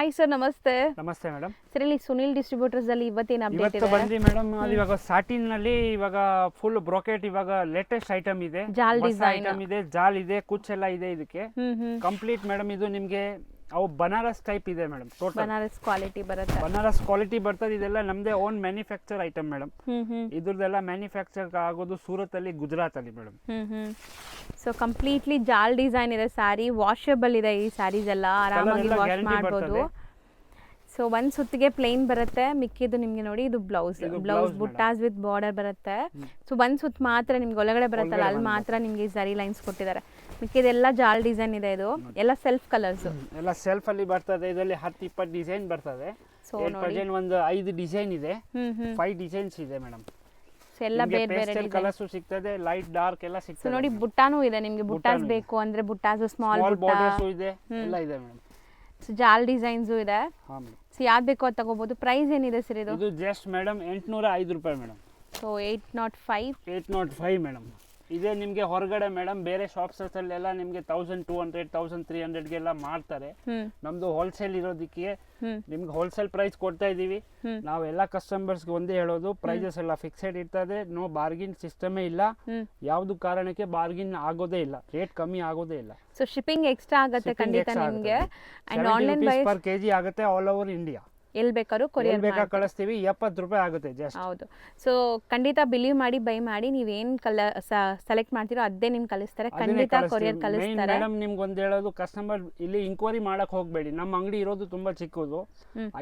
Hi sir, ನಮಸ್ತೆ. ನಮಸ್ತೆ madam. Sir, ಇಲ್ಲಿ ಸುನಿಲ್ ಡಿಸ್ಟ್ರಿಬ್ಯೂಟರ್ಸ್ ಅಲ್ಲಿ ಇವತ್ತೇನು ಅಪ್ಡೇಟ್ ಇವತ್ತು ಇದೆ? ಬಂದ್ವಿ ಮೇಡಮ್. ಅದು ಇವಾಗ ಸಾಟಿನ್ ನಲ್ಲಿ ಇವಾಗ ಫುಲ್ ಬ್ರೋಕೆಟ್ ಇವಾಗ ಲೇಟೆಸ್ಟ್ ಐಟಮ್ ಇದೆ, ಜಾಲ್ ಡಿಸೈನ್ ಐಟಮ್ ಇದೆ, ಜಾಲ್ ಇದೆ, ಕುಚ್ ಎಲ್ಲ ಇದೆ. ಇದಕ್ಕೆ ಕಂಪ್ಲೀಟ್ ಮೇಡಮ್ ಇದು ನಿಮಗೆ ಅವು ಬನಾರಸ್ ಟೈಪ್ ಇದೆ ಮೇಡಮ್. ಟೋಟಲ್ ಬನಾರಸ್ ಕ್ವಾಲಿಟಿ ಬರುತ್ತೆ. ಬನಾರಸ್ ಕ್ವಾಲಿಟಿ ಬರ್ತದೆ. ಇದೆಲ್ಲ ನಮ್ದೇ ಓನ್ ಮ್ಯಾನುಫ್ಯಾಕ್ಚರ್ ಐಟಮ್ ಮೇಡಮ್. ಇದ್ರದ್ದೆಲ್ಲ ಮ್ಯಾನುಫ್ಯಾಕ್ಚರ್ ಆಗೋದು ಸೂರತ್ ಅಲ್ಲಿ, ಗುಜರಾತ್ ಅಲ್ಲಿ ಮೇಡಮ್. ಸೊ ಕಂಪ್ಲೀಟ್ಲಿ ಜಾಲ್ ಡಿಸೈನ್ ಇದೆ. ಸ್ಯಾರಿ ವಾಷಬಲ್ ಇದೆ. ಈ ಸ್ಯಾರೀಸ್ ಎಲ್ಲ ಆರಾಮಾಗಿ ವಾಶ್ ಮಾಡಬಹುದು. ಸೊ ಒಂದ್ ಸುತ್ತಿಗೆ ಪ್ಲೇನ್ ಬರುತ್ತೆ, ಮಿಕ್ಕಿದ್ದು ನಿಮ್ಗೆ ನೋಡಿ ಇದು ಬ್ಲೌಸ್ ಬುಟ್ಟಾಸ್ ವಿತ್ ಬಾರ್ಡರ್ ಬರುತ್ತೆ. ಸೊ ಒಂದ್ ಸುತ್ತು ಮಾತ್ರ ನಿಮ್ಗೆ ಒಳಗಡೆ ಬರುತ್ತಲ್ಲ, ಅಲ್ಲಿ ಮಾತ್ರ ನಿಮ್ಗೆ ಜರಿ ಲೈನ್ಸ್ ಕೊಟ್ಟಿದ್ದಾರೆ. ಮಿಕ್ಕಿದೆಲ್ಲ ಜಾಲ್ ಡಿಸೈನ್ ಇದೆ. ಇದು ಎಲ್ಲ ಸೆಲ್ಫ್ ಕಲರ್ಸ್, ಎಲ್ಲ ಸೆಲ್ಫ್ ಅಲ್ಲಿ ಬರ್ತದೆ. ಇದರಲ್ಲಿ 10-20 ಡಿಸೈನ್ ಬರ್ತದೆ. ಪ್ರೆಸೆಂಟ್ ಒಂದು 5 ಡಿಸೈನ್ ಇದೆ, 5 ಡಿಸೈನ್ಸ್ ಇದೆ ಮೇಡಮ್. ಎಲ್ಲ ಬೇರೆ ಬೇರೆ ಕಲರ್ಸ್ ಸಿಗ್ತದೆ, ಲೈಟ್ ಡಾರ್ಕ್ ಎಲ್ಲ ಸಿಗ್ತದೆ. ನೋಡಿ ಬುಟ್ಟಾನು ಇದೆ ನಿಮ್ಗೆ. ಬುಟ್ಟಾಸ್ ಬೇಕು ಅಂದ್ರೆ ಬುಟ್ಟಾಸ್, ಸ್ಮಾಲ್ ಬಾರ್ಡರ್ಸ್ ಇದೆ, ಎಲ್ಲ ಇದೆ ಮೇಡಮ್. ಸೊ ಜಾಲ್ ಡಿಸೈನ್ಸ್ ಇದೆ. ಹಾ ಮೇಡಮ್. ಸೊ ಯಾವ್ದು ಬೇಕೋ ಅದು ತಗೋಬಹುದು. ಪ್ರೈಸ್ ಏನಿದೆ ಸರ್ ಇದು? ಇದು ಜಸ್ಟ್ ಮೇಡಮ್ 805 ರೂಪಾಯಿ ಮೇಡಮ್. So 805 madam. ಇದೇ ನಿಮಗೆ ಹೊರಗಡೆ ಮೇಡಮ್ ಬೇರೆ ಶಾಪ್ಸ್ ಅಲ್ಲೆಲ್ಲ ನಿಮಗೆ 1200 1300 ಗೆಲ್ಲ ಮಾರ್ತಾರೆ. ನಮ್ದು ಹೋಲ್ಸೇಲ್ ಇರೋದಕ್ಕೆ ನಿಮ್ಗೆ ಹೋಲ್ಸೇಲ್ ಪ್ರೈಸ್ ಕೊಡ್ತಾ ಇದೀವಿ. ನಾವು ಎಲ್ಲ ಕಸ್ಟಮರ್ಸ್ಗೆ ಒಂದೇ ಹೇಳೋದು, ಪ್ರೈಸಸ್ ಎಲ್ಲ ಫಿಕ್ಸೆಡ್ ಇರ್ತದೆ. ನೋ ಬಾರ್ಗಿನ್ ಸಿಸ್ಟಮೇ ಇಲ್ಲ. ಯಾವ್ದು ಕಾರಣಕ್ಕೆ ಬಾರ್ಗಿನ್ ಆಗೋದೇ ಇಲ್ಲ, ರೇಟ್ ಕಮ್ಮಿ ಆಗೋದೇ ಇಲ್ಲ. ಸೊ ಶಿಪ್ಪಿಂಗ್ ಎಕ್ಸ್ಟ್ರಾ ಆಗುತ್ತೆ ಖಂಡಿತ ನಿಮಗೆ. And online price per KG ಆಗುತ್ತೆ ಆಲ್ ಓವರ್ ಇಂಡಿಯಾ. ಎಲ್ಲಿ ಬೇಕಾದ್ರೂ ಕೊರಿಯರ್ ಕಳಿಸ್ತೀವಿ. 70 ರೂಪಾಯಿ ಆಗುತ್ತೆ ಜಸ್ಟ್. ಹೌದು. ಸೊ ಖಂಡಿತ ಬಿಲೀವ್ ಮಾಡಿ, ಬೈ ಮಾಡಿ. ನೀವೇನ್ ಕಲರ್ ಸೆಲೆಕ್ಟ್ ಮಾಡ್ತೀರೋ ಅದೇ ನಿಮ್ಗೆ ಕಳಿಸ್ತಾರೆ. ಖಂಡಿತ ಕೊರಿಯರ್ ಕಳಿಸ್ತಾರೆ. ಮೇಡಮ್ ನಿಮ್ಗೆ ಒಂದು ಹೇಳೋದು, ಕಸ್ಟಮರ್ ಇಲ್ಲಿ ಇಂಕ್ವೈರಿ ಮಾಡಕ್ ಹೋಗ್ಬೇಡಿ. ನಮ್ಮ ಅಂಗಡಿ ಇರೋದು ತುಂಬಾ ಚಿಕ್ಕದು.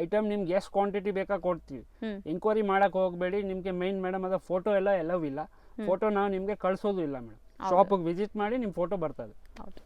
ಐಟಮ್ ನಿಮ್ಗೆ ಎಷ್ಟು ಕ್ವಾಂಟಿಟಿ ಬೇಕಾ ಕೊಡ್ತೀವಿ. ಇಂಕ್ವೈರಿ ಮಾಡಕ್ ಹೋಗ್ಬೇಡಿ. ನಿಮ್ಗೆ ಮೈನ್ ಮೇಡಮ್ ಅದ ಫೋಟೋ ಎಲ್ಲ ಎಲ್ಲವೂ ಇಲ್ಲ. ಫೋಟೋ ನಾವು ನಿಮ್ಗೆ ಕಳ್ಸೋದು ಇಲ್ಲ ಮೇಡಮ್. ಶಾಪಿಗೆ ವಿಸಿಟ್ ಮಾಡಿ ನಿಮ್ ಫೋಟೋ ಬರ್ತದೆ. ಹೌದು.